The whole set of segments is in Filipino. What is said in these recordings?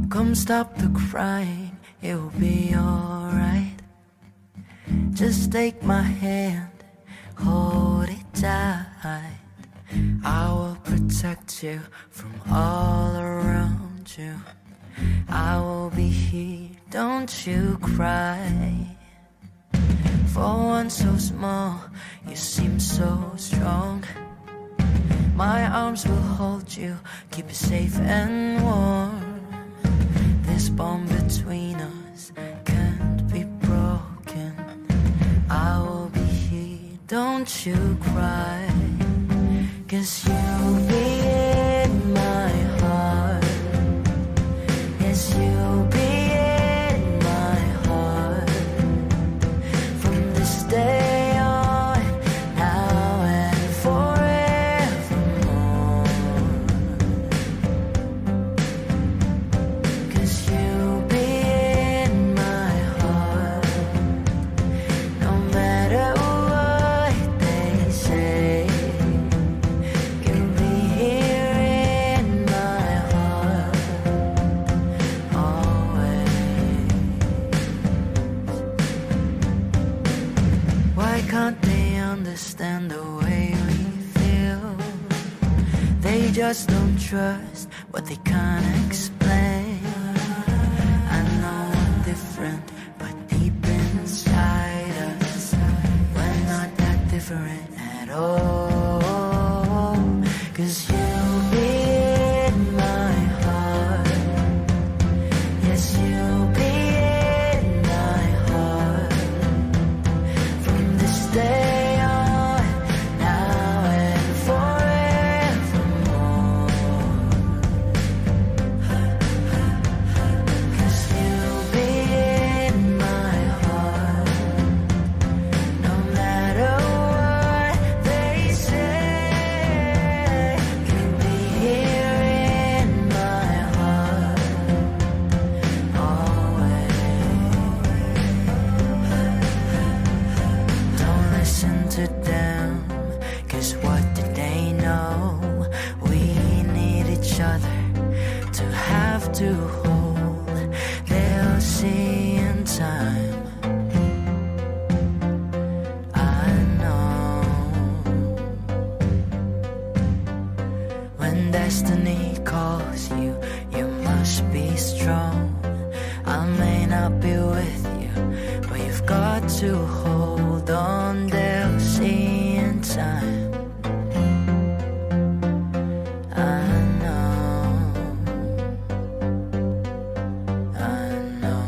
Come stop the crying, it will be alright. Just take my hand, hold it tight. I will protect you from all around you. I will be here, don't you cry. For one so small, you seem so strong. My arms will hold you, keep you safe and warm. This bond between us can't be broken. I will be here, don't you cry. 'Cause you'll be in my heart. Yes, you'll be in my heart. From this day on, now and forevermore. 'Cause you'll be in my heart. No matter what they say, you'll be here in my heart always. Why can't they understand the way we feel? They just don't trust what they can't explain. I know I'm different, but deep inside us, we're not that different at all. 'Cause you'll be in my heart. Yes, you'll be in my heart. From this day on, now and forevermore. 'Cause you'll be in my heart. No matter what they say, you'll be here in my heart always. Don't listen to them, 'cause what did they know? We need each other to have to hold. They'll see in time, I know. When destiny calls you, you must be strong. I may not be with you, but you've got to hold on. They'll see in time, I know, I know.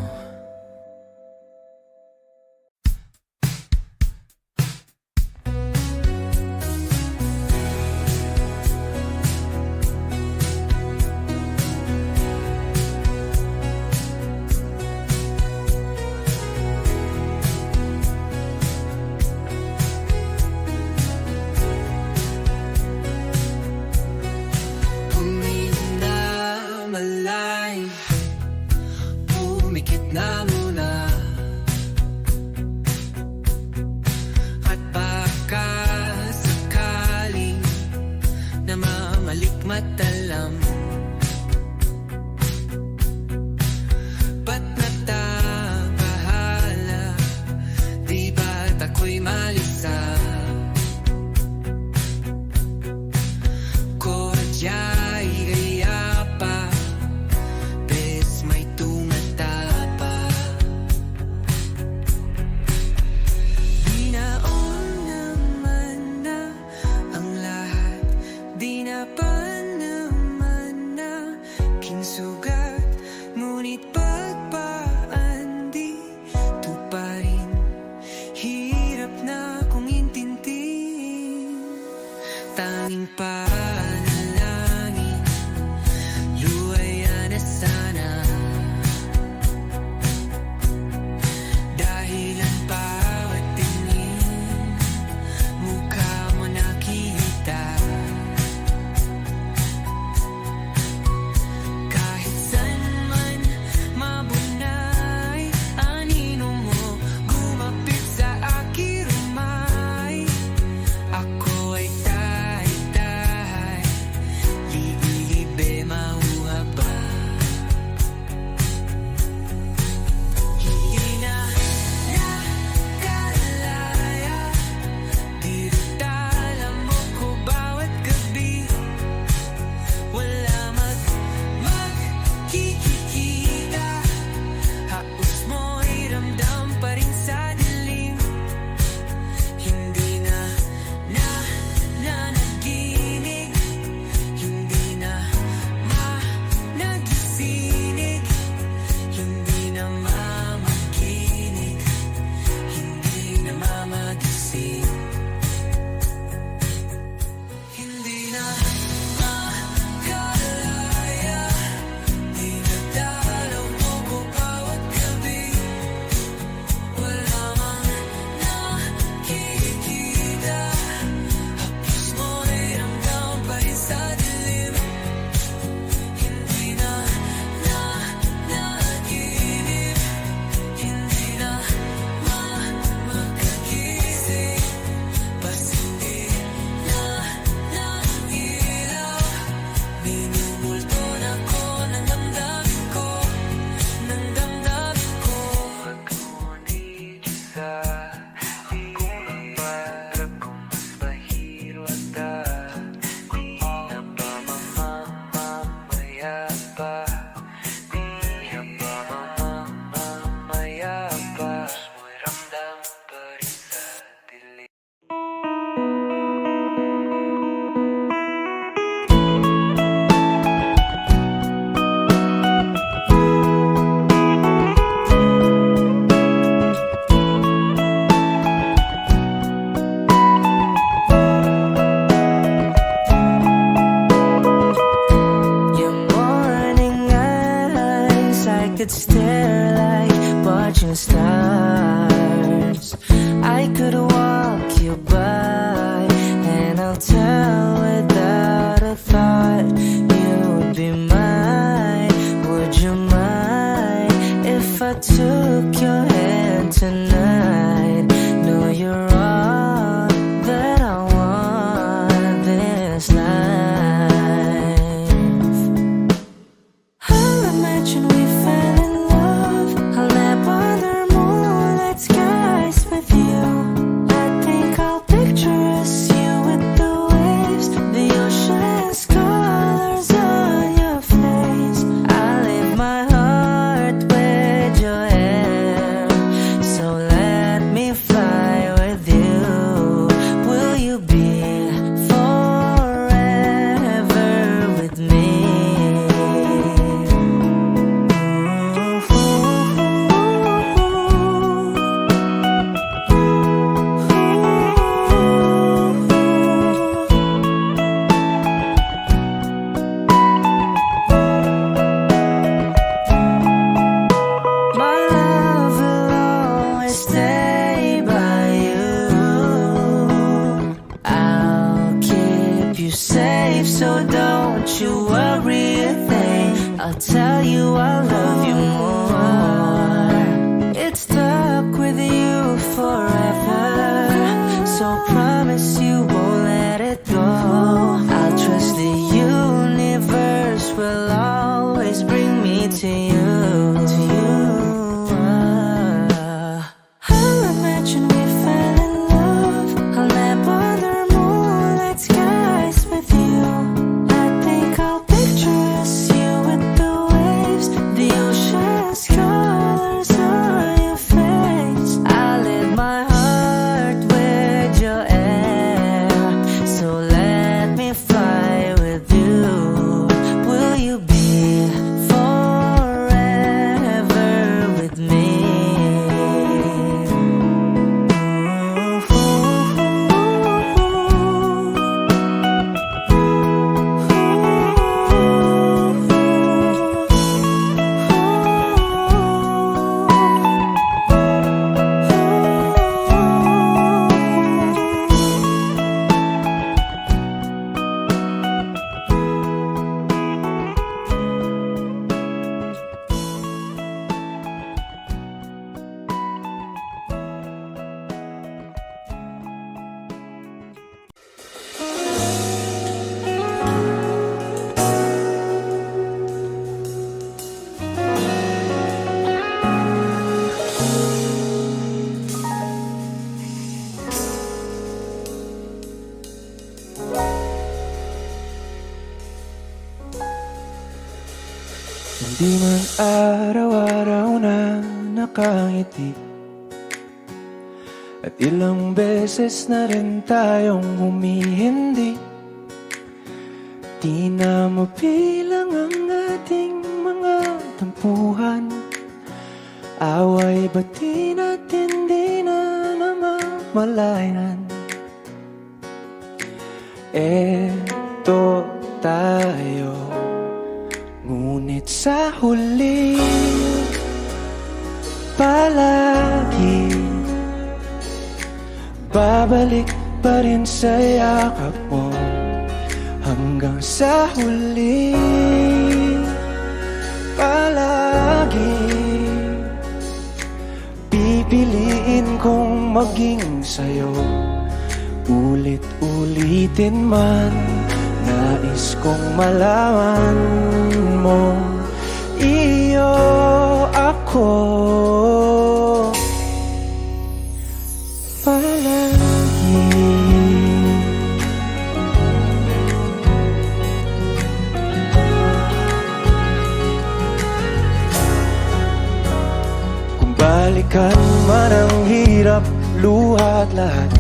mamaya pa, mamaya pa, mamaya pa, mo'y ramdam pa rin sa dilim. Could stare like watching stars. I could walk you by, and I'll tell without a thought you would be mine. Would you mind if I took your hand tonight? No, you're all that I want this life. I'll imagine we fell in love. I'll nap under moonlight skies with you. I think I'll picture us, you with the waves, the ocean's colors on your face. I leave my heart with your hair, so let me fly with you. Will you be forever with me? My love will always stay by you. I'll keep you safe, so don't you worry a thing. I'll tell you I love you more. It's stuck with you forever, so promise you won't let it go. I'll trust the universe will always bring me to you. I'll imagine we fell in love. I'll nap under moonlight skies with you. I think I'll picture us, you with the waves, the ocean's colors on your face. I leave my heart with your air, so let me fly with you. Will you be forever with me? Hindi man araw-araw na nakangiti, at ilang beses na rin tayong humihindi. Di na mabilang ang ating mga tampuhan. Away ba't di natin di na namamalayan? Eto tayo, ngunit sa huli palagi babalik pa rin sa yakap mo. Hanggang sa huli palagi pipiliin kong maging sa'yo. Ulit-ulitin man, nais kong malaman mo, iyo ako palagi. Balikan man ang hirap, luha at lahat,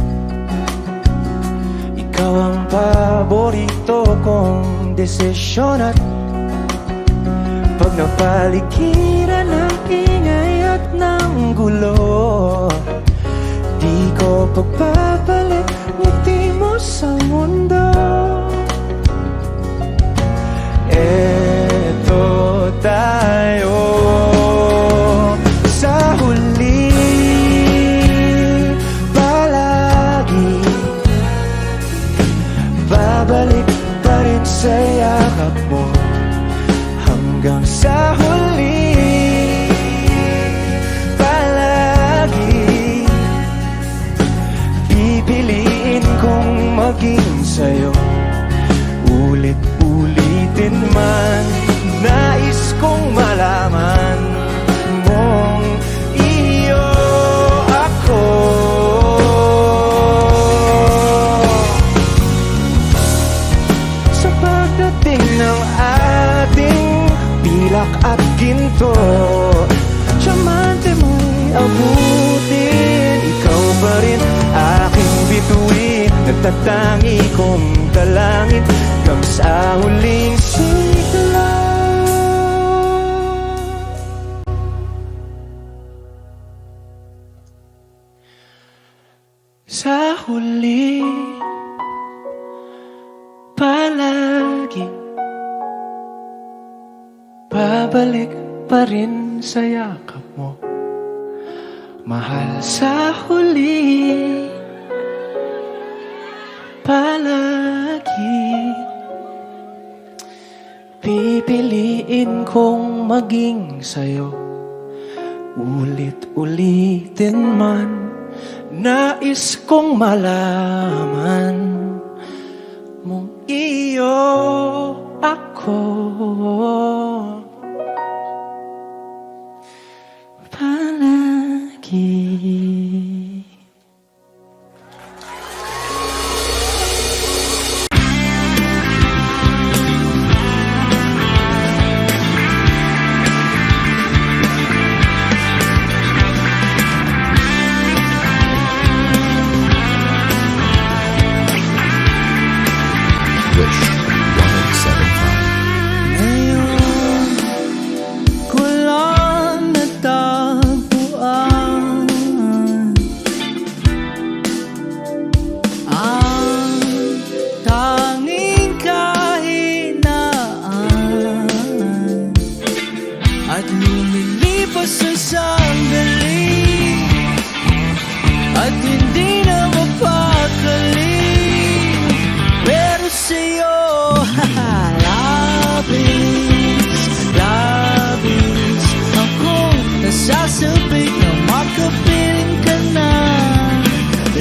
ikaw ang paborito kong desisyon. At pag napaligiran ng ingay at ng gulo, di ko pagpapalit ngiti mo sa mundo. Eto tayo sa huli, palagi babalik pa rin sa yakap mo. Hanggang sa huli, palagi pipiliin kong maging sa'yo. Ulit-ulitin man, nais kong malaman mong iyo ako. Sa pagdating ng ating pilak at ginto, tiyamante mo'y abutin, ikaw pa rin aking bituin. Nagtatangi kong dalangin hanggang sa huling sigla. Sa huli, palagi babalik pa rin sa yakap mo, mahal. Sa huli, palagi pipiliin kong maging sa'yo. Ulit-ulitin man, nais kong malaman mong iyo ako. Palagi. At lumilipas ang sandali, at hindi na mapakali. Pero sa'yo, labis, labis akong nasasabik na makapiling ka na.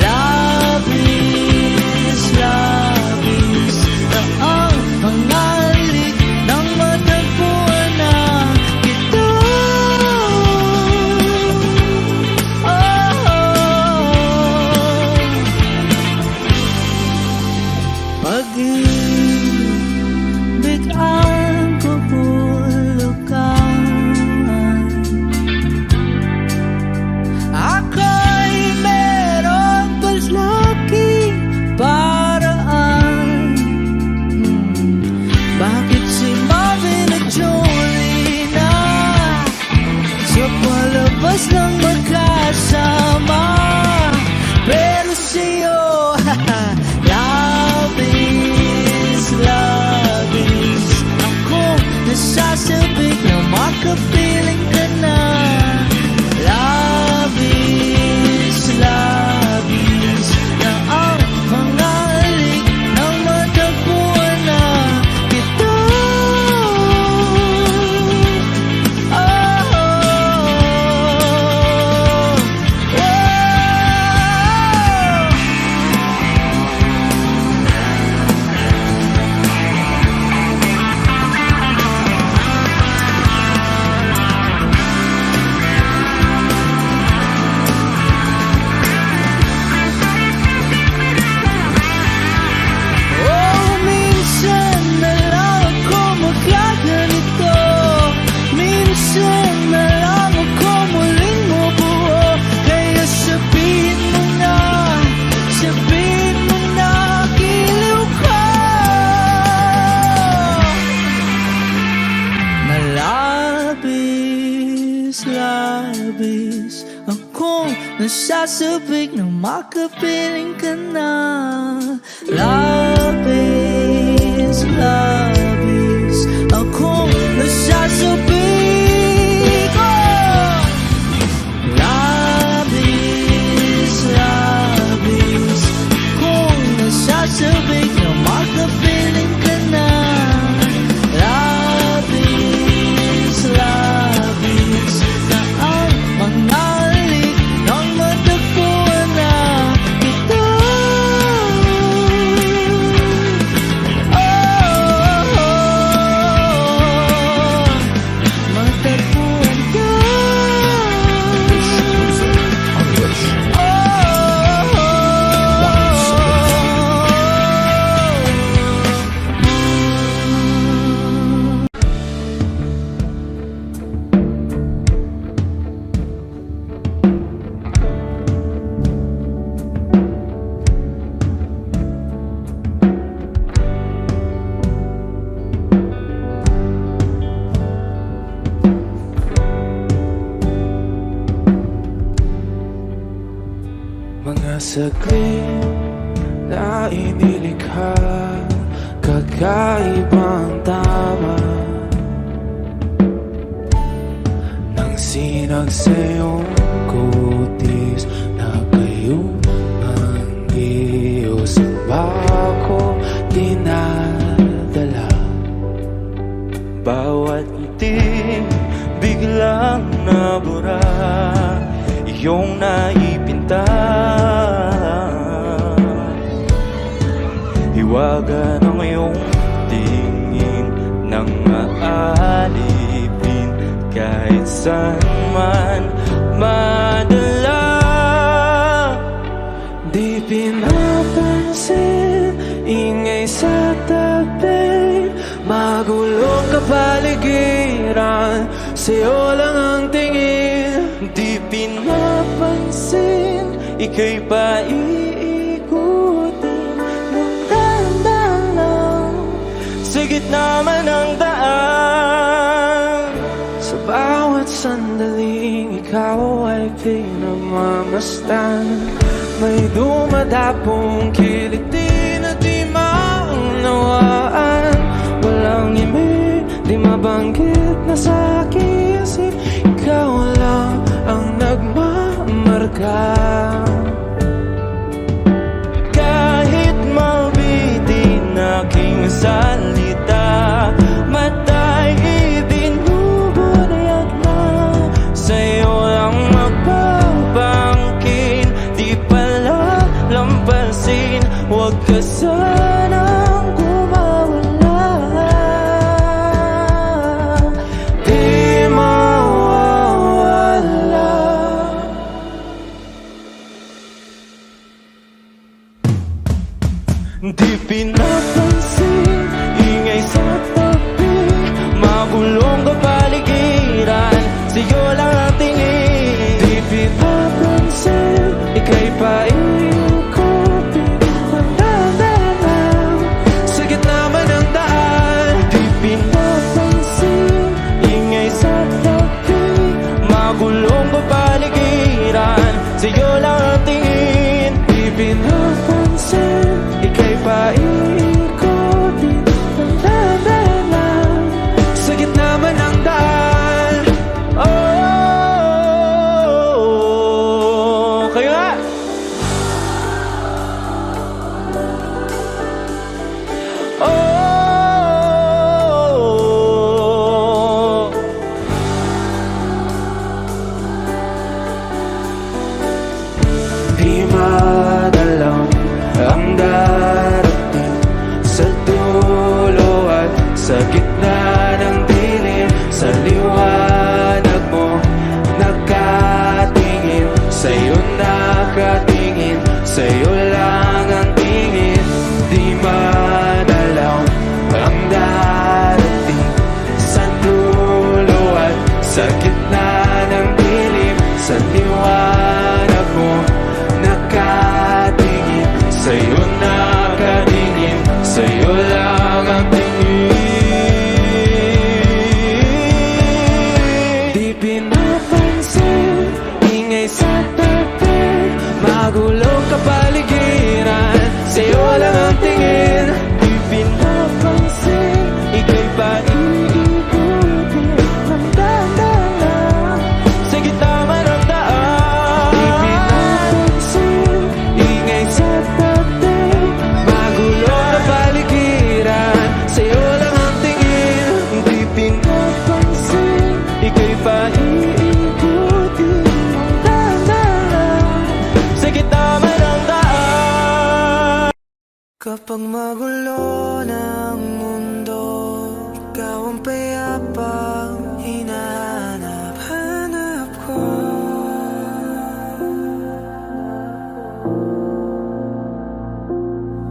Labis, labis na ang mga halik ng matagpuan na kita. Pag-ibig ang kapulukan, ako'y merong paslaki paraan. Bakit si Marvin at Jolie na sa palabas lang magkasama? Pero sa'yo, labis, labis akong nasasabik na makapiling ka na. Labis, labis na ang mga halik ng matagpuan na kita. labis akong nasasabik na makapiling ka na. Labis, labis akong nasasabik, oh! Labis, labis akong nasasabik na makapiling ka na. Labis, labis na ang mga halik nang matagpuan na kita. Matagpuan ka. Mga saglit na inilikha, kakaibang tama nang sinag sa iyong kutis na kayong ang iyos ba ko dinadala. Bawat ngiti biglang nabura, iyong naipinta. Hiwaga ng iyong tingin nang maalipin kahit saan man madala. Di pinapansin, ingay sa tabi, magulong kapaligiran, sa'yo lang ang tingin. Di pinapansin, ika'y paiikutin ng dahan-dahan lang sa gitna man ng daan. Sa bawat sandaling ikaw ay pinagmamasdan, may dumadapong kiliti na di maunawaan. Walang imi, di mabanggit na sa aking isip, ikaw lang ang nagmamarka. Kahit mabitin aking salita, mata'y ibinubunayag na sa'yo lang magbabangkin. Di pala lampasin, huwag ka sanang gumawala. Di mawawala. Di pinapansin, ingay sa tabi, magulong kapaligiran, sa'yo lang ang tingin. Di pinapansin, ika'y paikutin ng dahan-dahan sa gitna man ng daan. Di pinapansin, ingay sa tabi, magulong kapaligiran, sa'yo lang ang tingin. Di pinapansin, ika'y paikutin ng dahan-dahan sa gitna man ng daan. Oh, kayo nga! Oh, Di madalang ang darating sa dulo at sa gitna ng dilim. Sa liwanag mo nakatingin, sa'yo nakatingin, sa'yo lang ang tingin. Di madalang ang darating sa dulo at sa gitna ng dilim. Sa liwanag mo nakatingin, sa'yo nakatingin, sa'yo lang ang tingin. Di pinap Kapag magulo ng mundo, ikaw ang payapang hinahanap-hanap ko.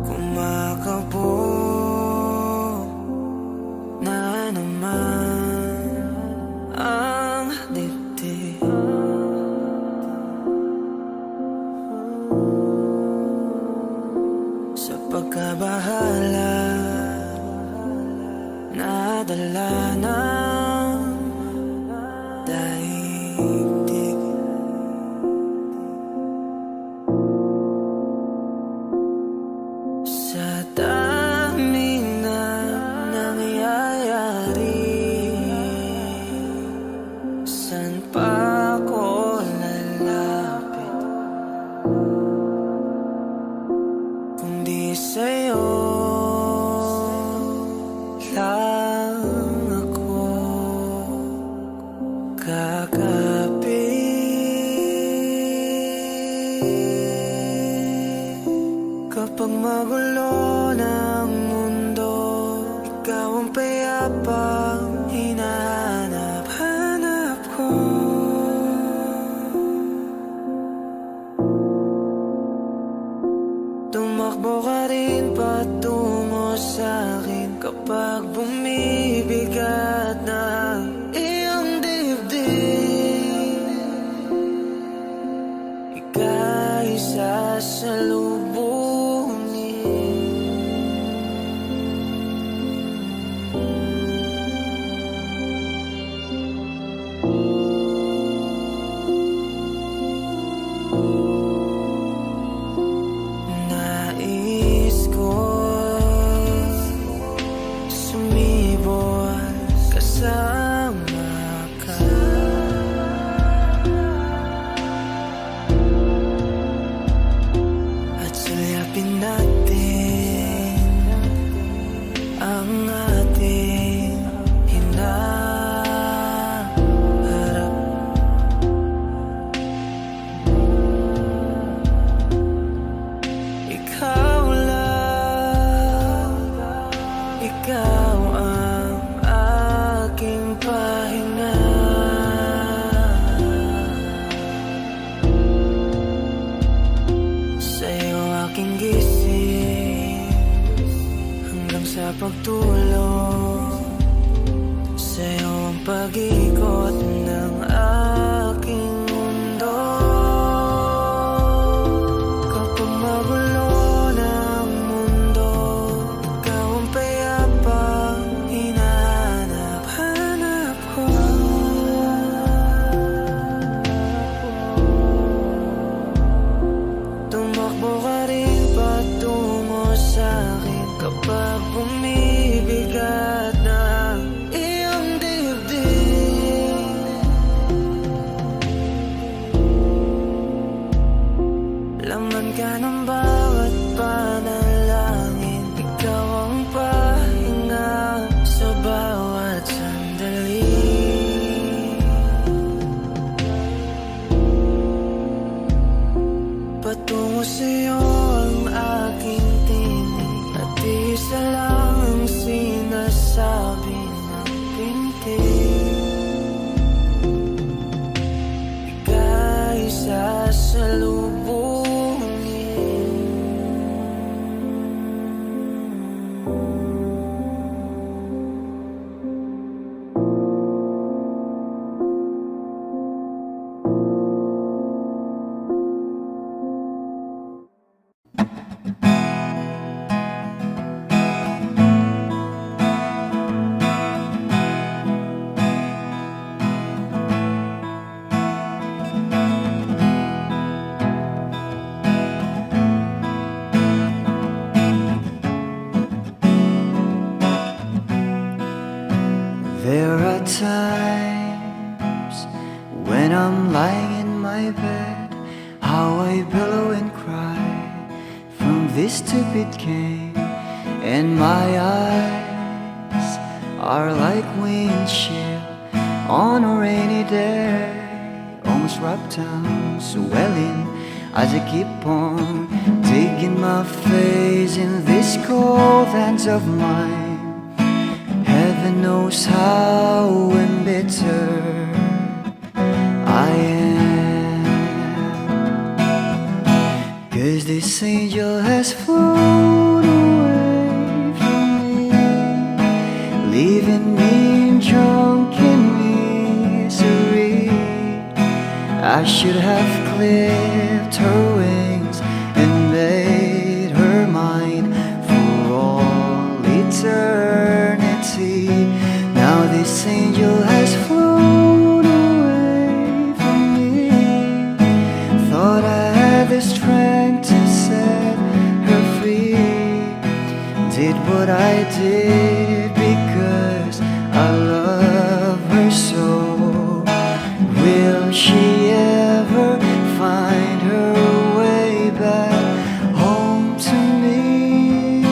Kumakabog na naman ang dibdib. Sa pagkabahala, nadala ng daigdig. Sa daming na nangyayari, san pa ko lalapit kundi sa'yo lang ako kakapit. Kapag magulo ng mundo, ikaw ang payapang hinahanap-hanap ko. Tumakbo ka rin patungo sa'kin kapag bumibigat na ang iyong dibdib. Ika'y sasalubungin. Nais ko sumibol kasama ka. At sulyapin natin ang ating hinaharap. Ikaw lang, ikaw ang aking pahinga. Sa'yo aking gising hanggang sa pagtulog. Sa'yo ang pag-ikot ng aking mundo. Kapag magulo ng mundo, ikaw ang payapang hinahanap-hanap ko. Tumakbo ka rin patungo sa'kin kapag bumibigat na ang iyong dibdib. Laman ka ng bawat panalangin, ikaw ang pahinga sa bawat sandali. Patungo sa'yo ang aking tinig, at isa lang ang sinasabi ng pintig. Ika'y sasalubungin. There are times when I'm lying in my bed, how I pillow and cry from this stupid game, and my eyes are like windshield on a rainy day, almost wrapped down, swelling as I keep on digging my face in these cold hands of mine. Heaven knows how embittered I am, 'cause this angel has flown away from me, leaving me drunk in misery. I should have clipped her wings and made her mine for all eternity. Now this angel has flown away from me. Thought I had the strength to set her free. Did what I did because I love her so. Will she ever find her way back home to me?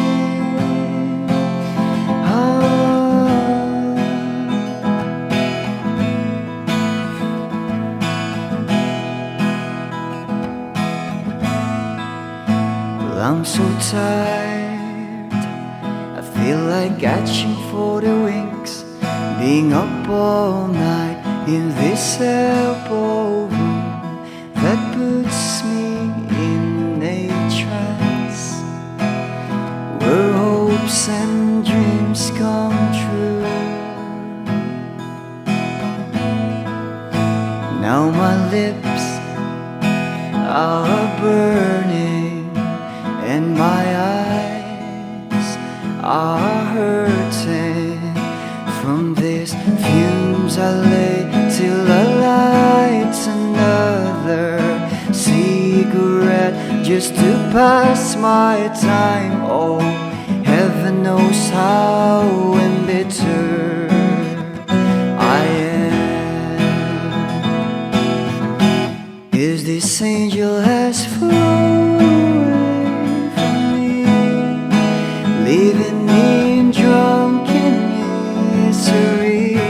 Well, I'm so tired, I feel like catching for the wings, being up all night in this elbow room that puts me in a trance, where hopes and dreams come true. Now my lips are burning and my eyes are hurting from these fumes I lay till I light another cigarette just to pass my time. Oh, heaven knows how embittered I am, 'cause this angel has flown away from me, leaving me drunk in misery.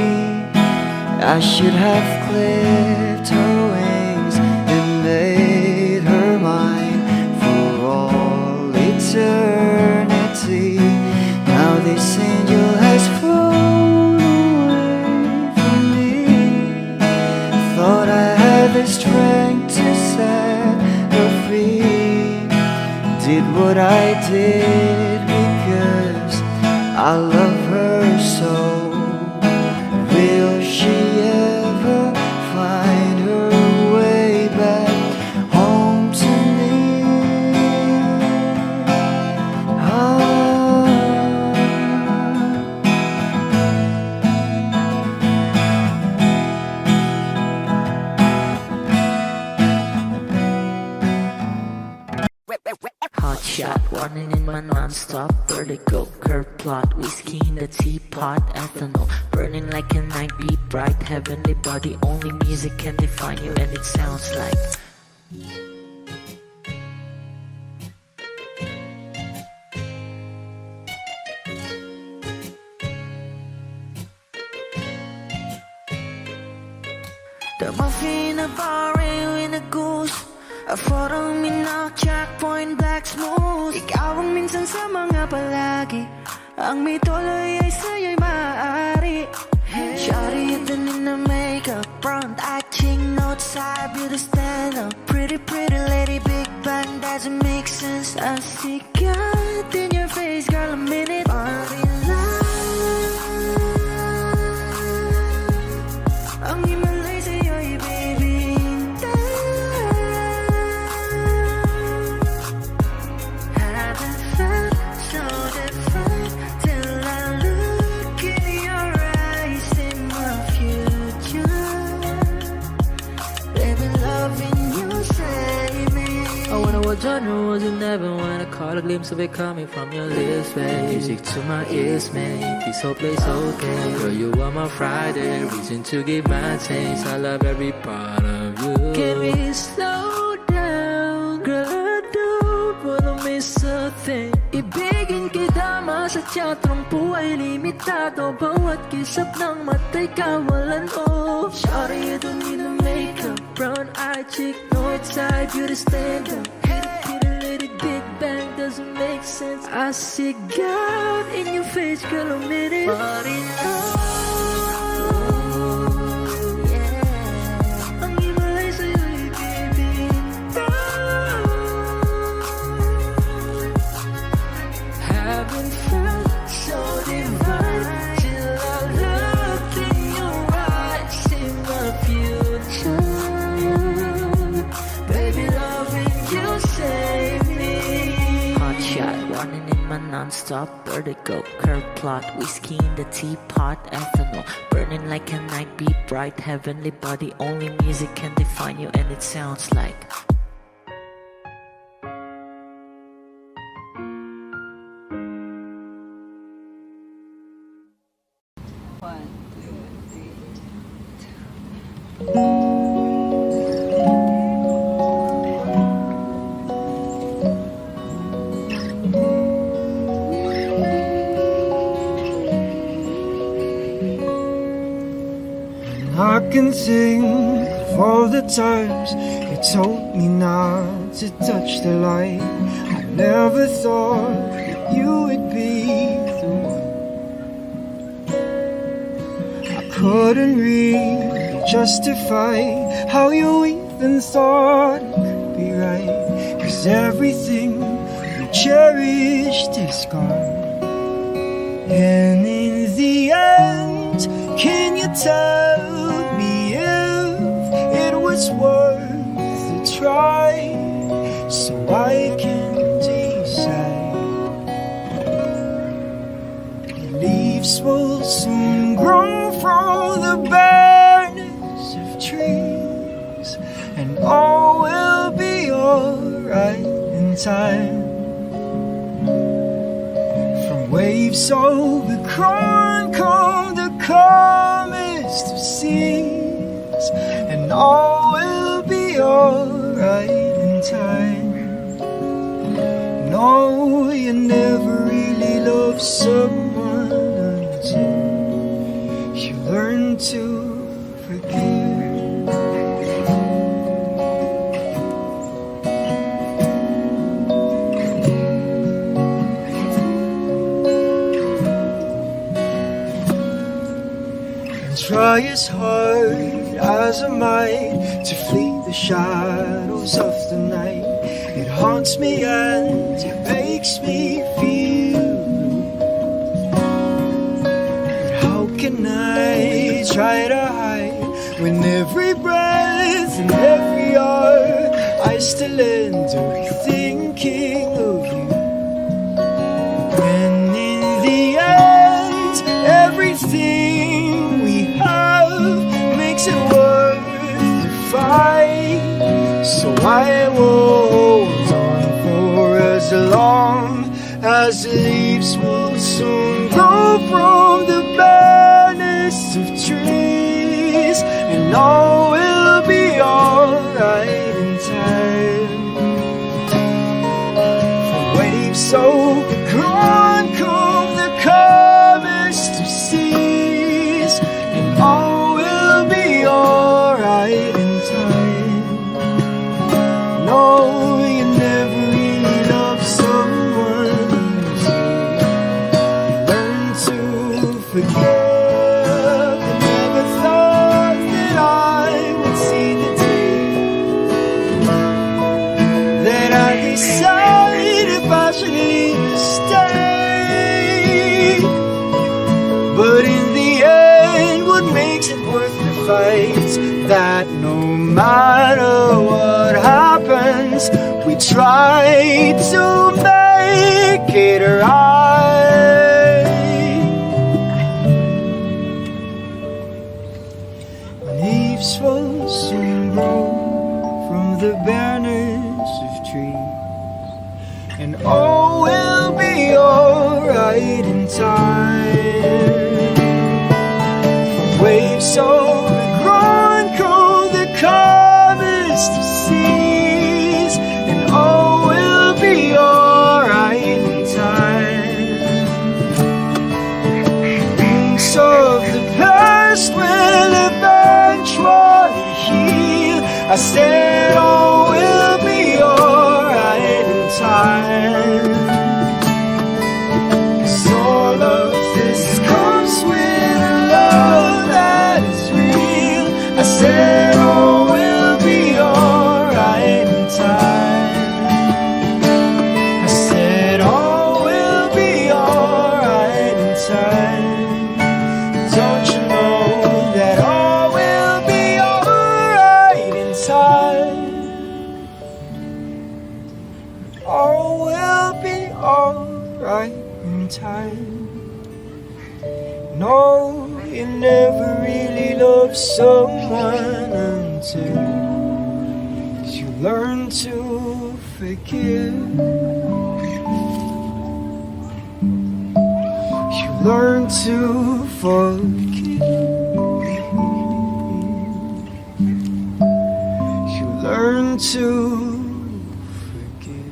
I should have clipped her wings and made her mine for all eternity. Now this angel has flown away from me. Thought I had the strength to set her free. Did what I did because I love her so. Will she ever find her way back home to me? Hot shot, warning in my non-stop vertigo. Curve plot, whiskey in the teapot, ethanol burning like a night, be bright, heavenly body. Only music can define you, and it sounds like the muffin, a bar, in a goose. A photo minok, checkpoint, black smooth. Ikaw ang minsan sa mga palagi, ang may tuloy ay sa'yo'y maaari. Shawty, you done in the makeup, front acting, notes, I beauty stand up. Pretty, pretty lady, big bang, doesn't make sense. I see God in your face, girl, a minute. Party life, ang himalay sa'yo'y baby. Genre wasn't never when I caught a glimpse of it coming from your lips, babe. Music to my ears, man. This whole place okay. Girl, you are my Friday, reason to give my taste. I love every part of you. Can we slow down, girl? I don't wanna miss a thing. Ibigin kita, masadya trangpo ay limitado. Bawat kisap ng mata'y kawalan, oh. Shawty, you don't need a makeup, brown-eyed chick, Northside, you the stand-up. Hit a little Big Bang, doesn't make sense. I see God in your face, girl, I'm in it. But in love, yeah. I'm giving life to you, baby. Haven't felt so divine till I look in your eyes, see my future. Baby, loving you save me. Hot shot, running in my non-stop vertigo. Curve plot, whiskey in the teapot, ethanol. Burning like a night, be bright, heavenly body. Only music can define you, and it sounds like I can think of all the times you told me not to touch the light. I never thought that you would be the one. I couldn't really justify how you even thought it could be right, 'cause everything we cherished is gone. And in the end, can you tell me if it was worth the try, so I can decide? Leaves will soon grow from the barrenness of trees, and all will be alright in time. Waves overgrown come the calmest of seas, and all will be alright in time. No, you never really loved someone until you learn to forgive. Try as hard as I might to flee the shadows of the night. It haunts me and it makes me feel. But how can I try to hide when every breath and every hour I still end up thinking of you? And in the end, everything makes it worth the fight, so I will hold on for as long as the leaves will soon grow from the barrenness of trees, and all will be alright in time. From waves so gone come the calmest of seas, and all alright in time. No, you never really loved someone until you learn to forgive. I never thought that I would see the day that I decide if I should leave or stay. But in the end, what makes it worth the fight? That no matter what happens, we try to make it right. Leaves will soon grow from the barrenness of trees, and all will be alright in time. Waves overgrown come the calmest of seas, and all will be alright in time. Wings of the past will eventually heal, I said all will be alright in time. 'Cause all of this comes with a love that is real. I said all will be alright in time. I said all will be alright in time. Don't you know that all will be alright in time? All will be alright in time. No, you never really love someone until you learn to forgive. You learn to forgive. You learn to forgive.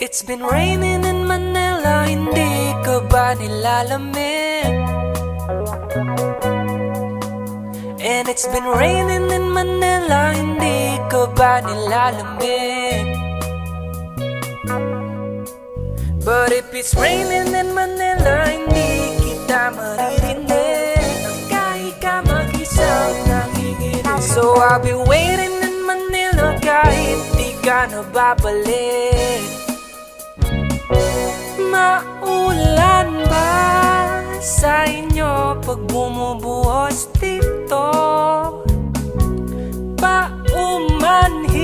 It's been raining in Manila, hindi ka ba nilalamig? And it's been raining in Manila, hindi ka ba nilalamig? But if it's raining in Manila, hindi kita maririnig. Kahit ka mag-isang nanginginig. So I'll be waiting in Manila kahit di ka na babalik. Maulan ba sa inyo pag bumubuhos dito? Paumanhin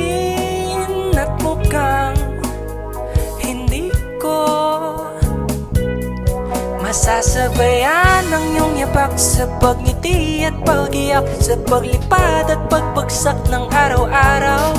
at mukhang hindi ko masasabayan ang iyong yapak sa pagngiti at pag-iyak, sa paglipad at pagbagsak ng araw-araw.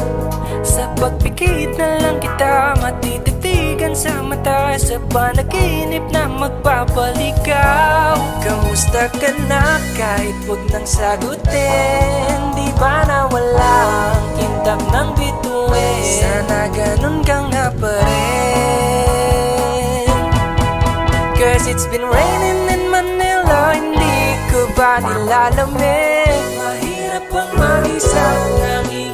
Sa pagpikit na lang kita matititigan sa mata, sa panaginip na magpapaligaw. Kamusta ka na kahit wag nang sagutin? Di ba na walang kintab ng bituin? Sana ganun ka nga pa rin. Cause it's been raining in Manila, hindi ko ba nilalamig? Mahirap ang mag-isa nanginginig.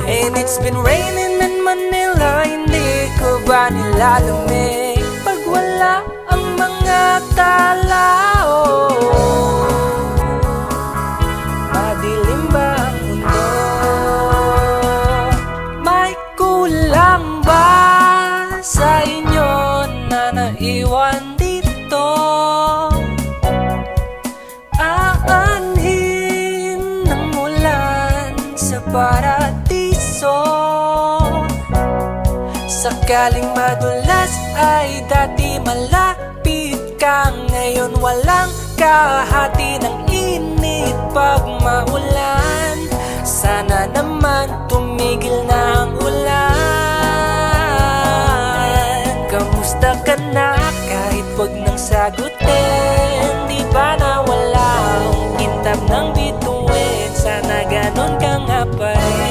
And it's been raining in Manila, hindi ko ba nilalamig? Pag wala ang mga tao, madilim ba ang mundo? May kulang ba sa inyo na naiwan dito? Aanhin ng ulan sa paradiso. Sakaling madulas ay dati malapit ka, ngayon walang kahati ng init pag maulan. Sana naman tumigil na ang ulan. Kamusta ka na kahit wag nang sagutin? Di ba na walang kintab ng bituin? Sana ganon ka nga pa rin.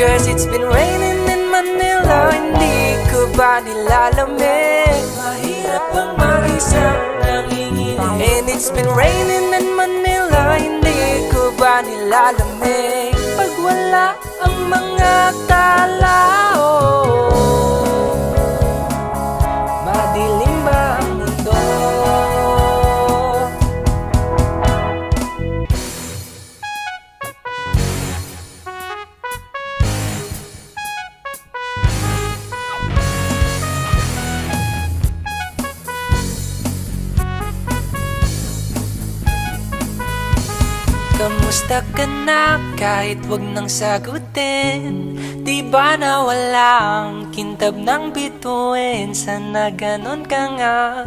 Cause it's been raining in Manila, hindi ko ba nilalamig? Mahirap ang mag-isa nanginginig. And it's been raining in Manila, hindi ko ba nilalamig? Pag wala ang mga tao, madilim ba ang mundo? Kamusta ka na kahit wag nang sagutin? Di ba na walang kintab ng bituin? Sana ganon ka nga.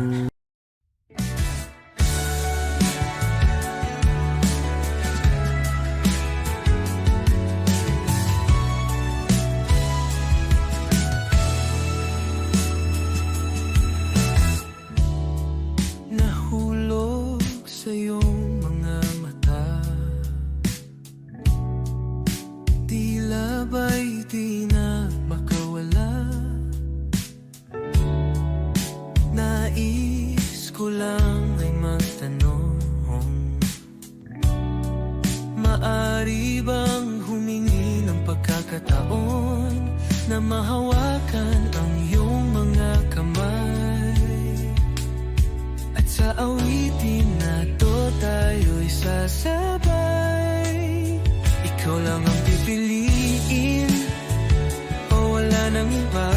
Nahulog sa iyong mga mata, na mahawakan ang iyong mga kamay. At sa awitin na to tayo'y sasabay. Ikaw lang ang pipiliin o wala nang iba.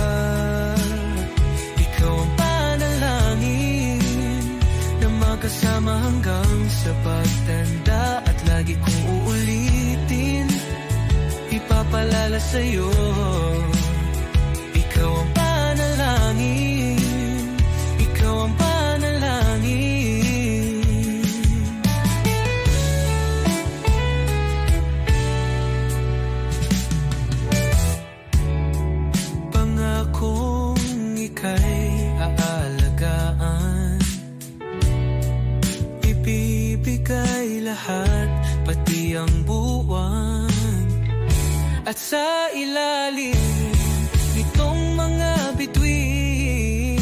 Ikaw ang panalangin na magkasama hanggang sa pagtanda. At lagi kong uulitin, ipapalala sa'yo. Ikaw ang panalangin, ikaw ang panalangin. Pangakong ika'y aalagaan, ibibigay lahat, pati ang buwan. At sa ilalim nitong mga bituin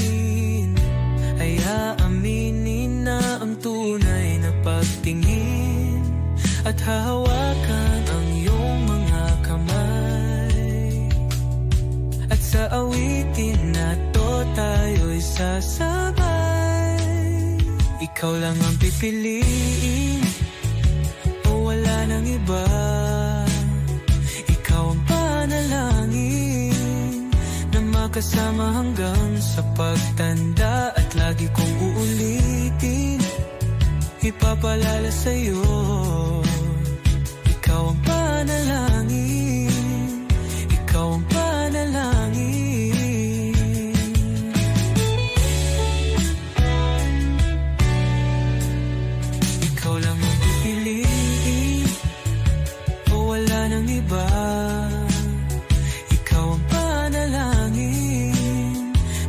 ay aaminin na ang tunay na pagtingin. At hahawakan ang iyong mga kamay. At sa awitin na to tayo'y sasabay. Ikaw lang ang pipiliin o wala nang iba. Ikaw ang panalangin na makasama hanggang sa pagtanda. At lagi kong uulitin, ipapalala sa'yo. Ikaw ang panalangin, ikaw ang panalangin. Ikaw lang ang pipiliin o wala nang iba. Ikaw ang panalangin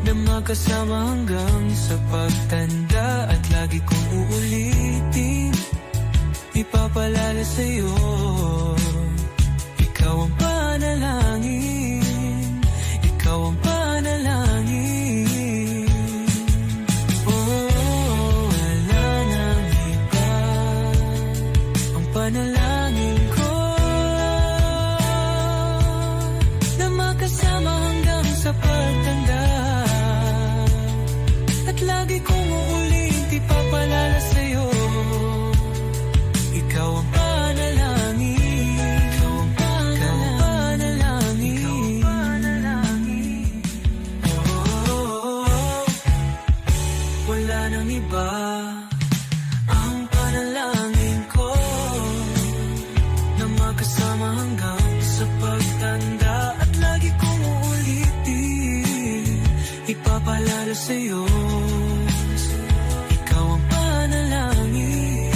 na magkasama hanggang sa pagtanda. At lagi kong uulitin, ipapalala sa'yo. Ikaw ang panalangin, ikaw ang panalangin. Oh, wala nang iba. Ang panalangin ko na makasama hanggang sa pagtanda. At lagi kong uulit, ipapalala sa'yo. Ikaw ang panalangin, ikaw ang panalangin, ikaw ang panalangin. Oh, wala nang iba. Ang panalangin ko na magkasama hanggang sa pagtanda. At lagi kong uulitin, ipapalala sa'yo. Ikaw ang panalangin,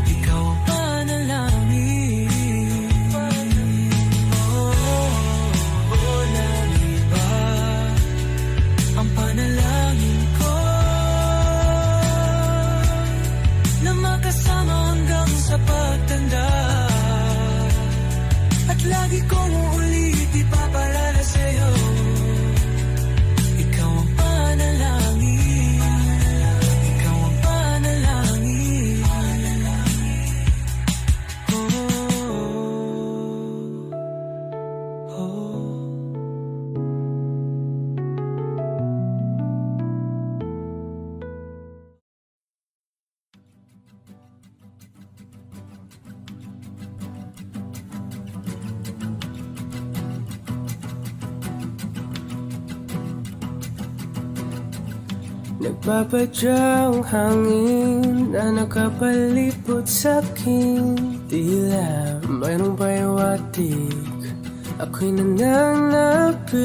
ikaw ang panalangin. Oh, walang iba. Ang panalangin ko na makasama hanggang sa pagtanda. At lagi kong uulit, ipapalala sa'yo. Ikaw ang panalangin, ikaw ang panalangin. Oh, oh. Nagpapadyang hangin na nakapalipot sa'kin. Tila mayroong payawatig, ako'y nananapit.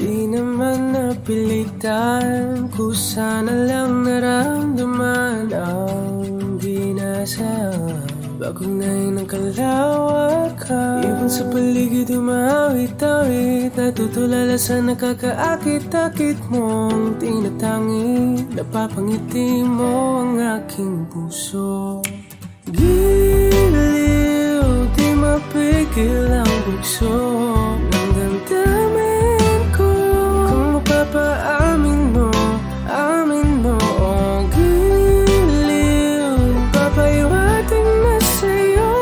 Di naman napilitan, kusana lang naramdaman ang dinasal. Bagong ngayon ang kalawakan, ibon sa paligid umawit-awit. Natutulala sa nakakaakit-akit mong tinatangi. Napapangiti mo ang aking puso. Giliw, di mapigil ang bugso ng damdamin ko. Kung mapapaamin mo, amin mo. Oh, giliw, papahiwatig na sa'yo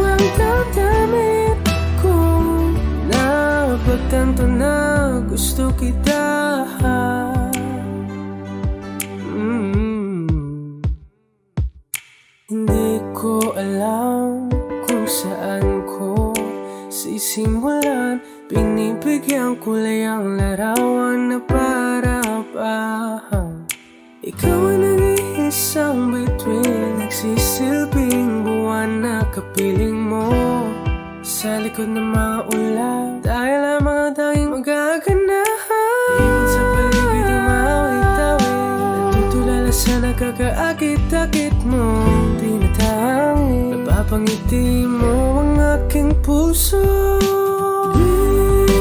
ang damdamin ko. Napagtanong gusto kita. Hindi ko alam kung saan ko sisimulan. Binibigyan ko lang ang larawan na para-pahan. Ikaw ang nag-iisang bituin, nagsisilbing buwan na kapiling mo. Sa likod ng mga ulan, dahil ang mga tanging magaganahan. Ibig sa paligid yung mawit-awit, nagtutulala sa nakakaakit-akit mo. Tinatangin, napapangiti mo ang aking puso.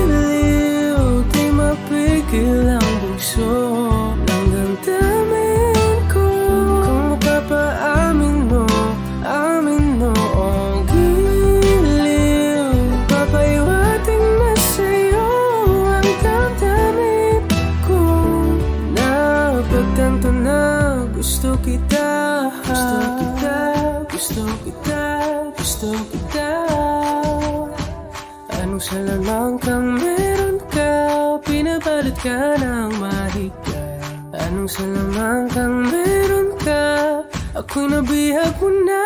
Giliw, di mapigil ang bugso ng damdamin ko. Kung mapapaamin mo, amin mo ang giliw. Papaiwating na sa'yo ang damdamin ko. Napagtanto na gusto kita. Gusto kita, gusto kita, gusto kita. Anong salamang kang meron ka, pinabalot ka ng mahigpit. Anong salamang kang meron ka, ako'y nabihag mo na.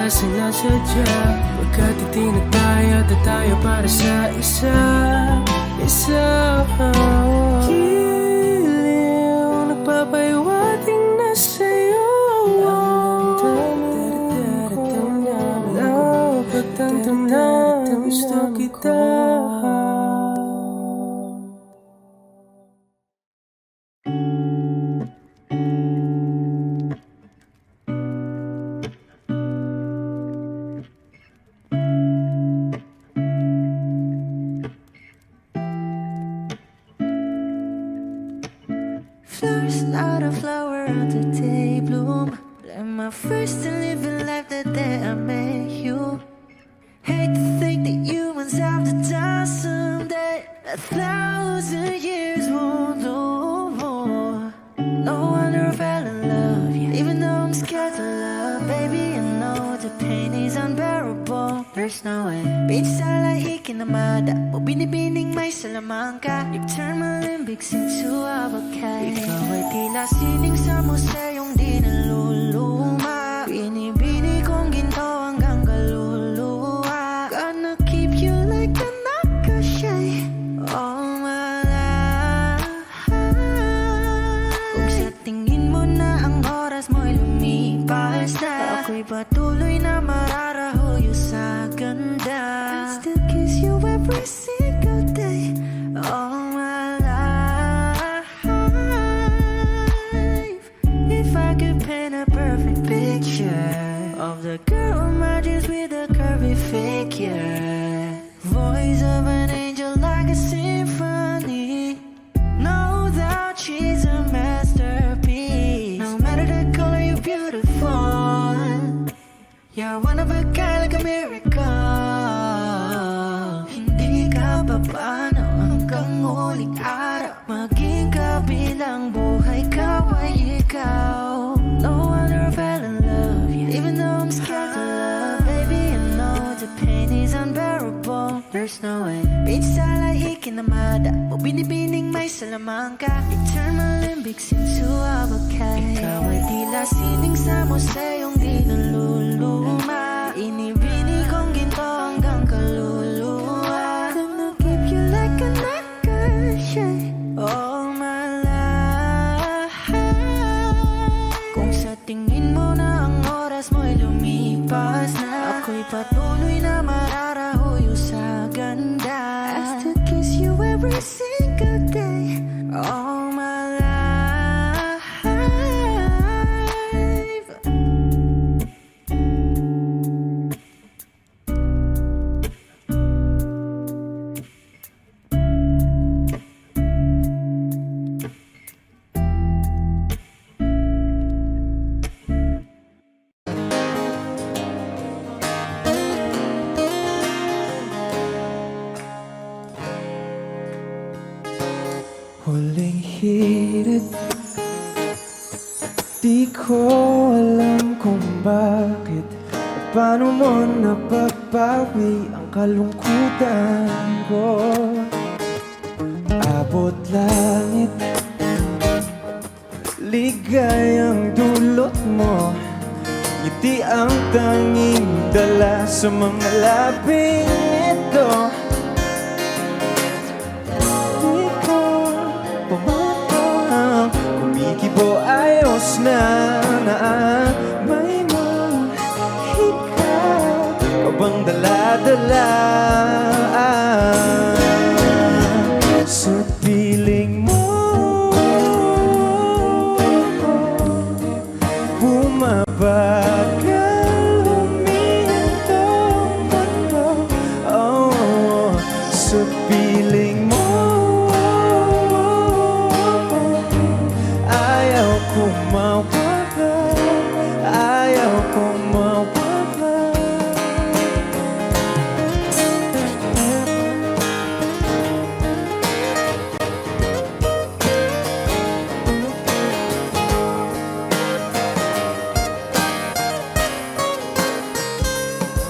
Sinasadya, pagkat itinataya tayo para sa isa. Giliw, nagpapaiwating na sa'yo ang damdamin ko. Napagtanto na gusto kita. Flowers not a flower until they bloom. Like my first to live a life that day I met you. Hate to think that humans have the time someday. 1,000 years won't know. No wonder I fell in love, yeah. Even though I'm scared to love, baby, I know the pain is unbearable. There's no way. Pinsala ikinamada, o binibining may salamangka. You turn my limbics into avocado. Ikaw ay tila sining sa museyong di naluluma. Binibini kong ginto hanggang kaluluwa. Gonna keep you like a nakashay all my life. Kung sa tingin mo na ang oras mo'y lumipas na, ako'y patuloy na mararahuyo sa ganda. I still kiss you every single day all my life. If I could paint a perfect picture of the girl in my dreams with a curvy figure, voice of an angel like a symphony, no doubt she's a masterpiece. No matter the color, you're beautiful. You're one of a kind, like a miracle. Hindi ka papaano hanggang huling araw, maging kabilang buhay ka ay ikaw. No wonder I fell in love, yeah. Even though I'm scared to love, baby, I know the pain is unbearable. There's no way. Pinsala ikinamada, o binibining may salamangka. You turn my limbics into avocado. Ikaw ay tila sining sa museyong di naluluma. Inibini kong ginto hanggang kaluluwa. Gonna keep you like a nakashay all my life. Kung sa tingin mo na ang oras mo'y lumipas na, ako'y patuloy na mararahuyo sa ganda. I still kiss you every single day all my life. ko alam kung bakit at paano mo napapawi ang kalungkutan ko. Abot langit, ligayang dulot mo, ngiti ang tanging dala sa mga labing ito. Di ka pumatang, kumikibo ayos na may mahika o bang dala-dala sa piling mo. Bumabagal, huminto ang mundo, oh, sa piling mo. Ayaw kong mawala, ayaw kong mawala.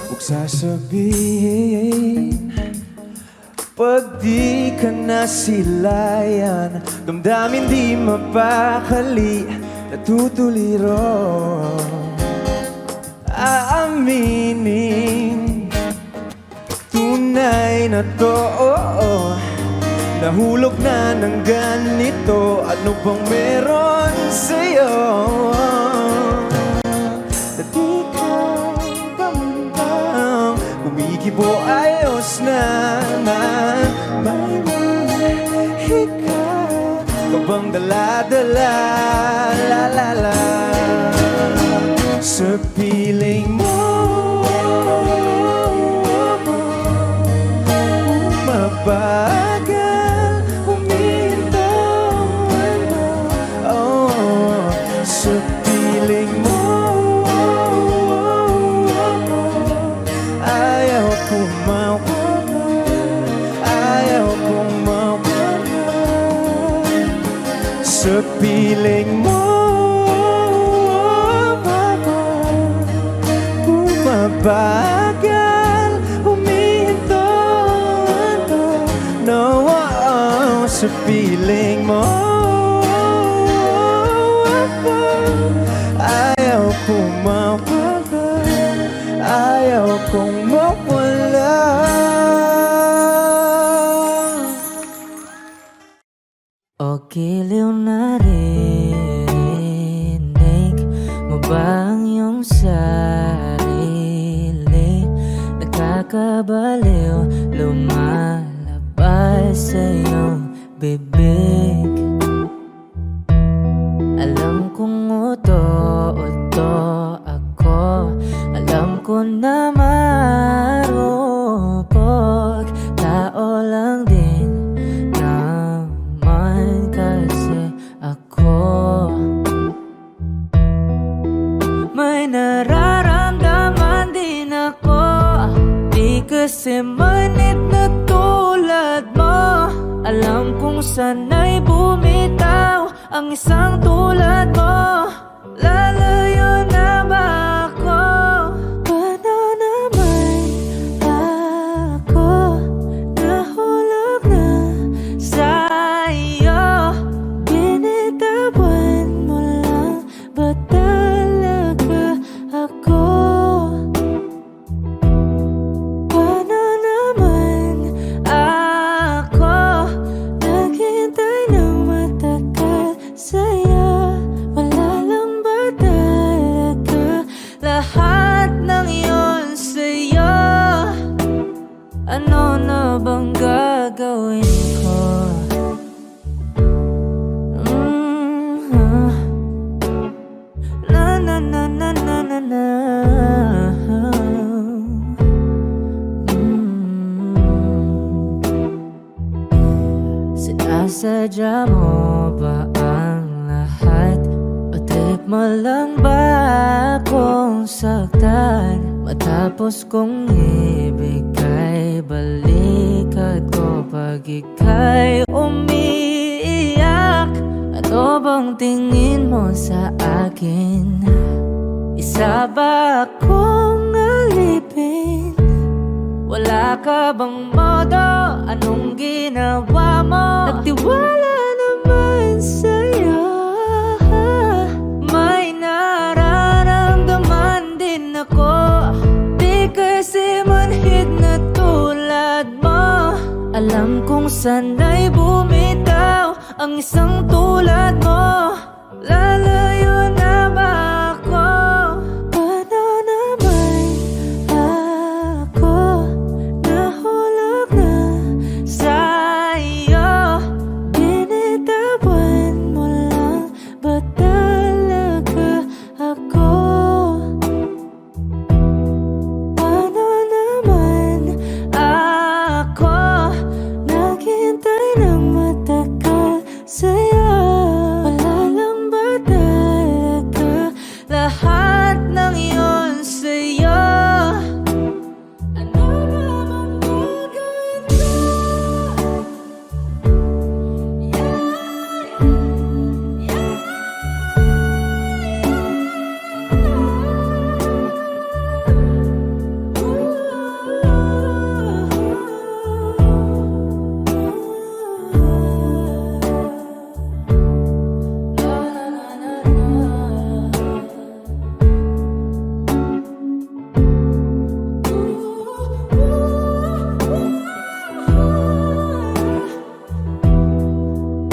Huwag sasabihin pag di ka nasilayan, damdamin di mapakali, natutuliro. Aaminin tunay na to, nahulog na ng ganito. Ano bang meron sa'yo? Di ka bambang, kumikibo ayos na may mahika ka bang dala-dala, la-la-la sa piling mo. Mabagal, huminto oh, sa piling mo. Ayaw kong mawala, ayaw kong mawala sa piling mo. Bumabagal, huminto no, oh, sa piling mo. Ayaw kong mawala, ayaw kong mawala. O giliw na rinig mo ba ang iyong sarili? Nakakabaliw, lumalabas sa iyong bibig. Alam kong uto-uto ako, alam ko na marupok, tao lang din naman kasi ako. May nararamdaman din ako, di kasi manit na tulad mo. Alam kong sana'y bumitaw ang isang tulad mo. Lalayo na ba ako? Paano naman ako nahulog na sa'yo? Binitawan mo lang ba talaga ako? Paano naman ako naghintay ng matagal sa'yo? Wala lang ba talaga lahat ng iyon sa'yo? Ano na bang gagawin ko? Na na na na na na na. Sinasadya mo ba ang lahat? O trip mo lang ba akong saktan? Matapos kong ibigay balikat ko pag ika'y umiiyak. Ano Ito bang tingin mo sa akin? Isa ba akong alipin? Wala ka bang modo? Anong ginawa mo? Nagtiwala naman sa'yo. May nararamdaman din ako. Di kasi manhid na tulad mo. Alam kong sana'y bumitaw ang isang tulad mo. Lalayo na ba ako? Paano naman ako nahulog na sa'yo? Binitawan mo lang ba talaga ako? Paano naman ako naghintay ng matagal sa'yo? Wala lang ba talaga lahat ng iyon sa'yo? Ano naman gagawin ko?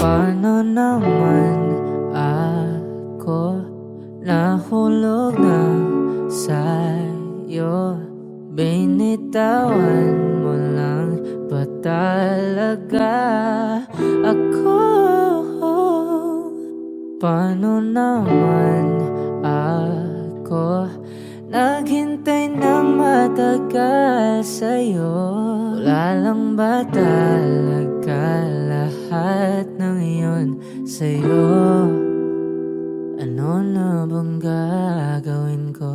Paano naman ako nahulog na sa'yo? Binitawan mo lang ba talaga ako? Paano naman ako naghintay ng matagal sa'yo? Wala lang ba talaga lahat ng iyon sa'yo? Ano na bang gagawin ko?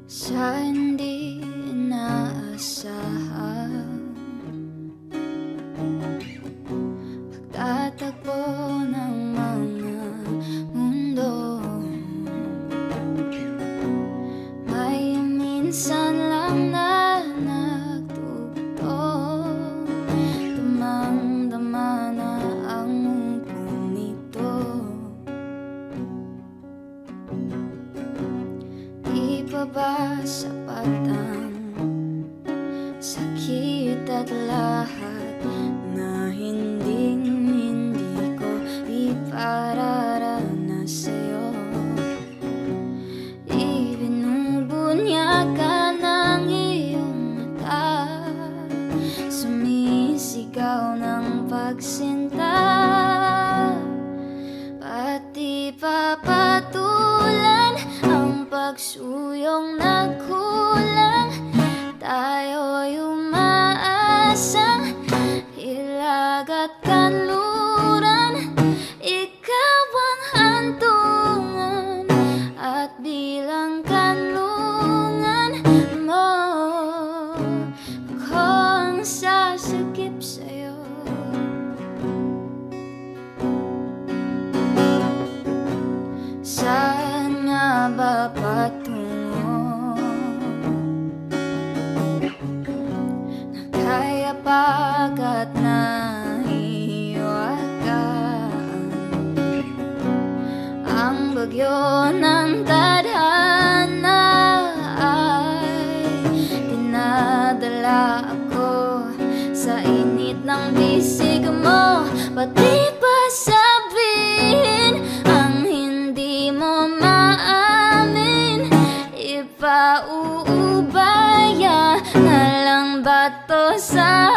Sa hindi inaasahan, pagtatagpo ng mga mundo, may minsan lang na nagtugtong, damang-dama na ang mundo nito. Di pa ba sapat ang sakit at lahat na hindi ko ipararanas sa'yo? Ibinubunyag ka ng iyong mata, sumisigaw ng pagsinta, pati papatulan ang pagsuyong na kulang. Tayo'y umaasang hilag at kanluran. Ikaw ang hantungan at bilang kanlungan mo. Ako ang sasakip sa'yo. Saan nga ba patungo? Kaya pagkat nahiwagaan ang bagyo ng tadhana ay dinadala ako sa init ng bisig mo. Pati pa sabihin ang hindi mo maamin, ipauubaya na lang ba to sa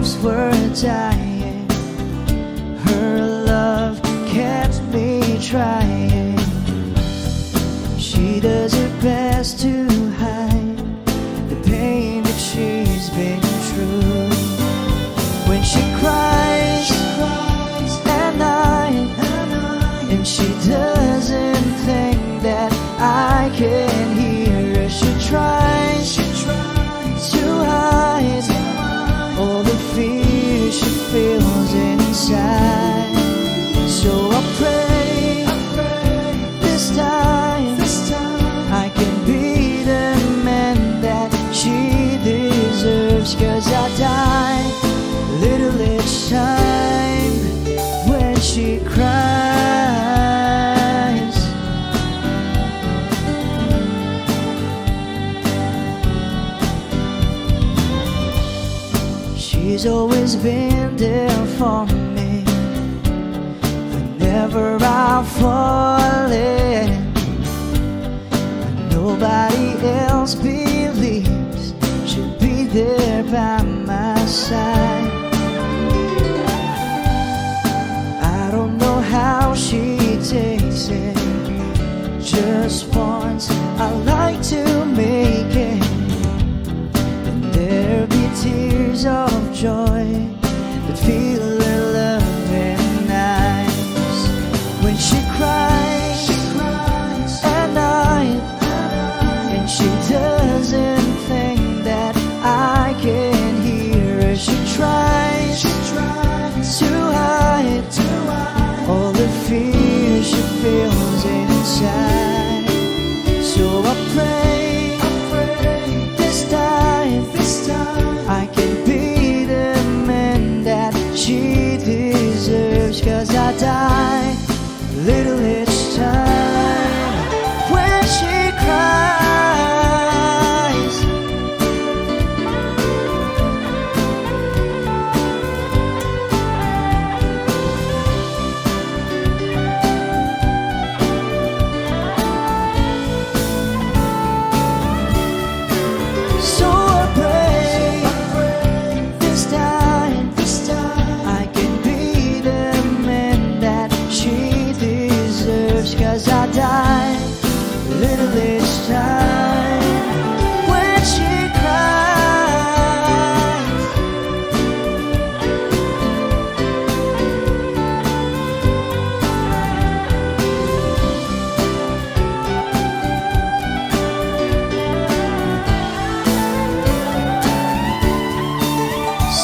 hopes were dying. Her love kept me trying. She does her best to hide the pain that she's been through. When she cries at night, and she doesn't think that I can hear her. She tries to hide all the fear she feels inside. So I pray this time I can be the man that she deserves. 'Cause I die little each time when she cries. She's always been there for me whenever I fall in. When nobody else believes she'll be there by my side. I don't know how she takes it. Just once I like to make it, and there be tears of joy that feel her love in eyes. When she cries at night, and she doesn't think that I can hear her. She tries to hide all the fear she feels inside. So I pray this time I can be the man that she deserves. 'Cause I die little each time when she cries. So I pray this time I can be the man that she deserves. 'Cause I die little each time when she cries.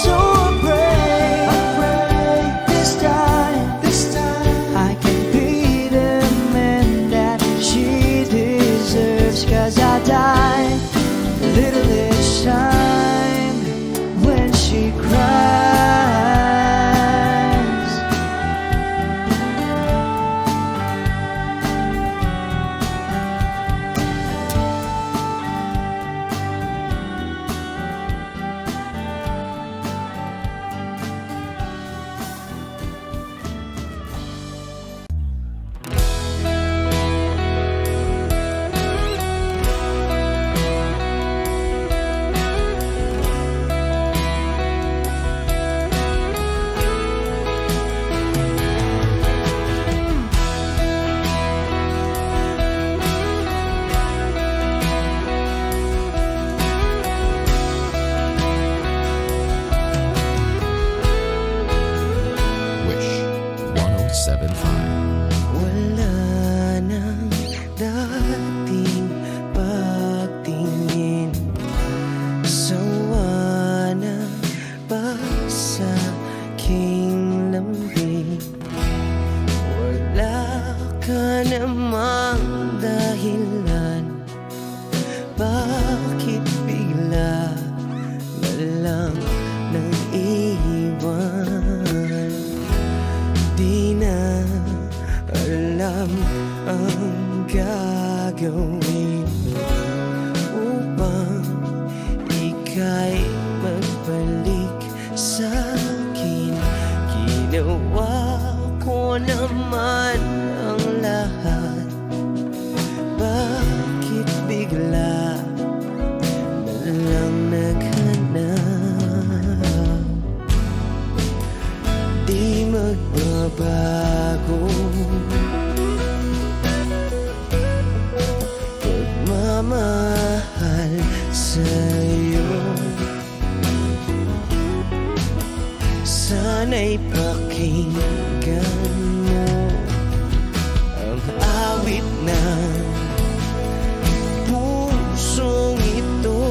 So I pray this time I can be the man that she deserves. 'Cause I die little each time when she cries. Wish 107.5. Wala nang dating pagtingin, sawa na ba sa aking lambing? Wala ka namang dahilan, bakit bigla na lang nang iwan? Di na alam ang gagawin upang ika'y magbalik sa'kin. Ginawa ko naman ang lahat, bakit bigla na lang naghanap? magbabago pagmamahal sa'yo. Sana'y pakinggan mo ang awit ng pusong ito.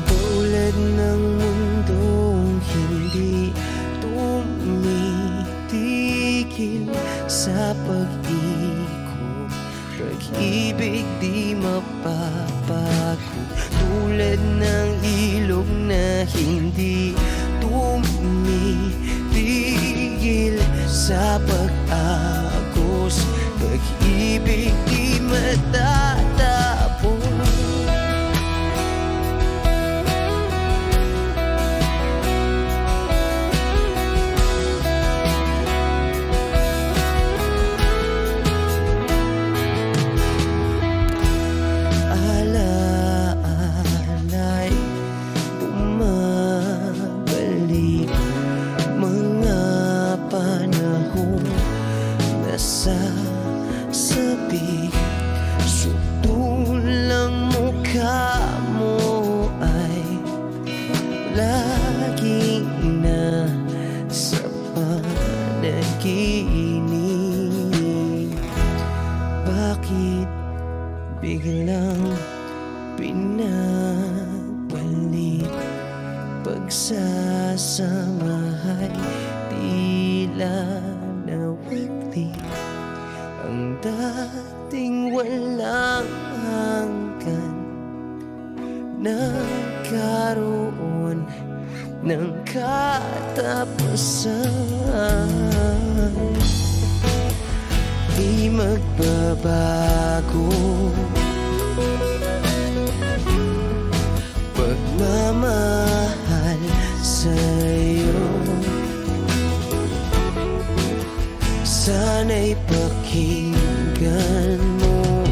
Tulad ng mundong hindi tumitigil sa pag-ikot, pag-ibig di mapapago. Tulad ng ilog na hindi tumitigil sa pag-agos, pag-ibig di matatapos. Alaala'y bumabalik, mga panahon nasasabi. Sutulang mukha mo ay laging nasa panaginip. Bakit biglang pinabalik? Pagsasamahay tila nawagli, ang dating walang hanggan nagkaroon ng katapusan. Di magbabago pagmamahal sa'yo. Sana'y pakinggan mo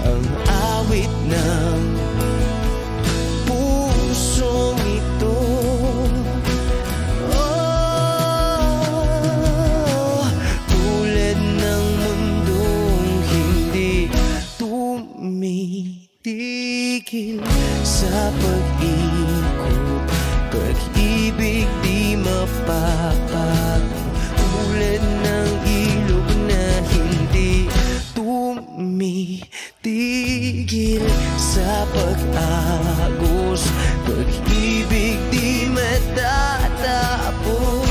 ang awit ng pusong ito. Tulad ng mundong hindi tumitigil sa pag-ikot, pag-ibig di mapapago. Tulad ng ilog na hindi tumitigil sa pag-agos, pag-ibig di matatapos.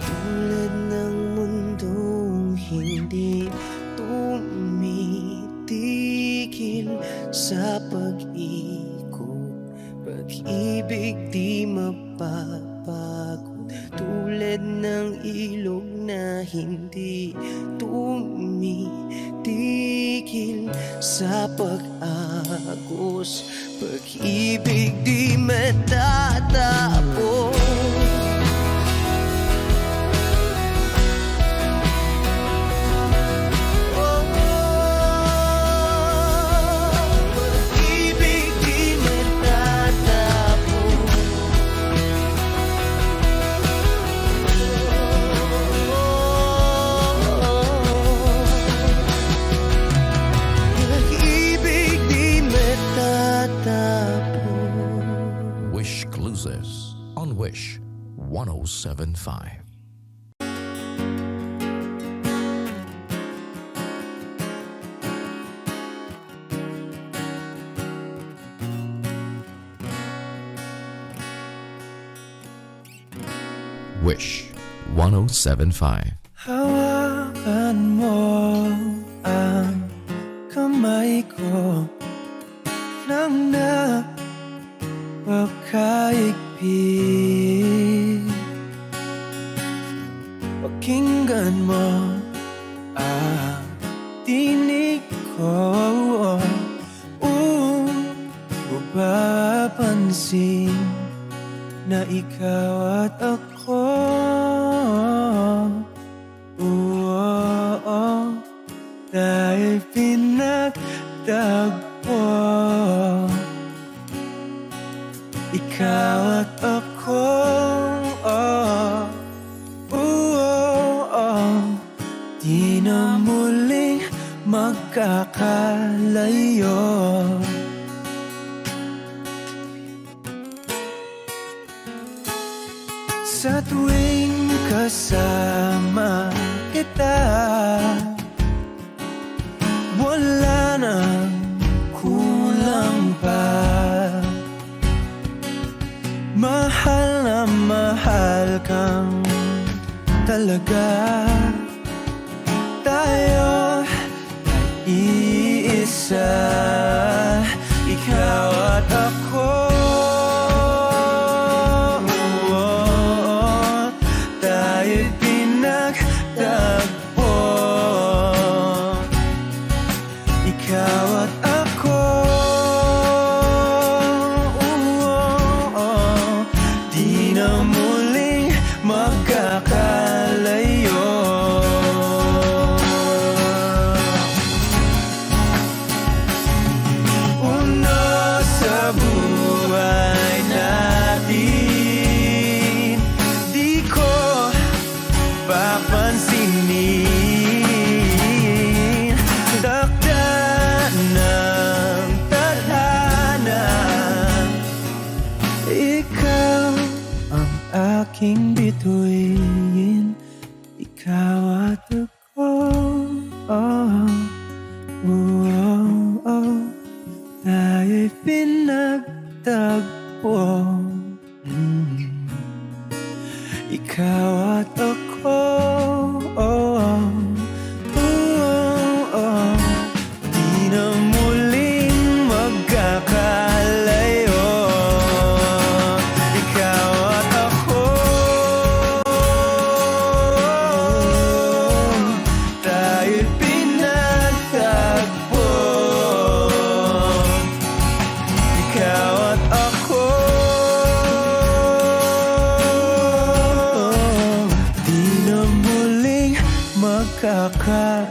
Tulad ng mundong hindi tumitigil sa pag-ikot, pag-ibig di mapapagod. Tulad ng ilog na hindi tumitigil sa pag-agos, pag-ibig di matatapos. Wish Cruises on Wish 1075. Wish 1075. Hawakan mo ang kamay ko nang napakaigpit. Pakinggan mo ang tinig ko, mapapansin na ikaw at ako, dahil pinagtagpo. Ikaw at ako, di na muling magkakalayo. Sa tuwing kasama kita, wala nang kulang pa. Mahal na mahal kang talaga. Tayo ay iisa, ikaw at ako. Tayo'y pinagtagpo, ikaw at ako. Di na muling magkakalayo. Uno sa buhay natin, di ko papansinin. Takda ng tadhana, ikaw ang aking bituin, ikaw at ako. Tayo'y pinagtagpo, ikaw at ako. Di na muling magkakalayo. Ikaw at ako, tayo'y pinagtagpo. Ikaw at ako, di na muling magkakalayo.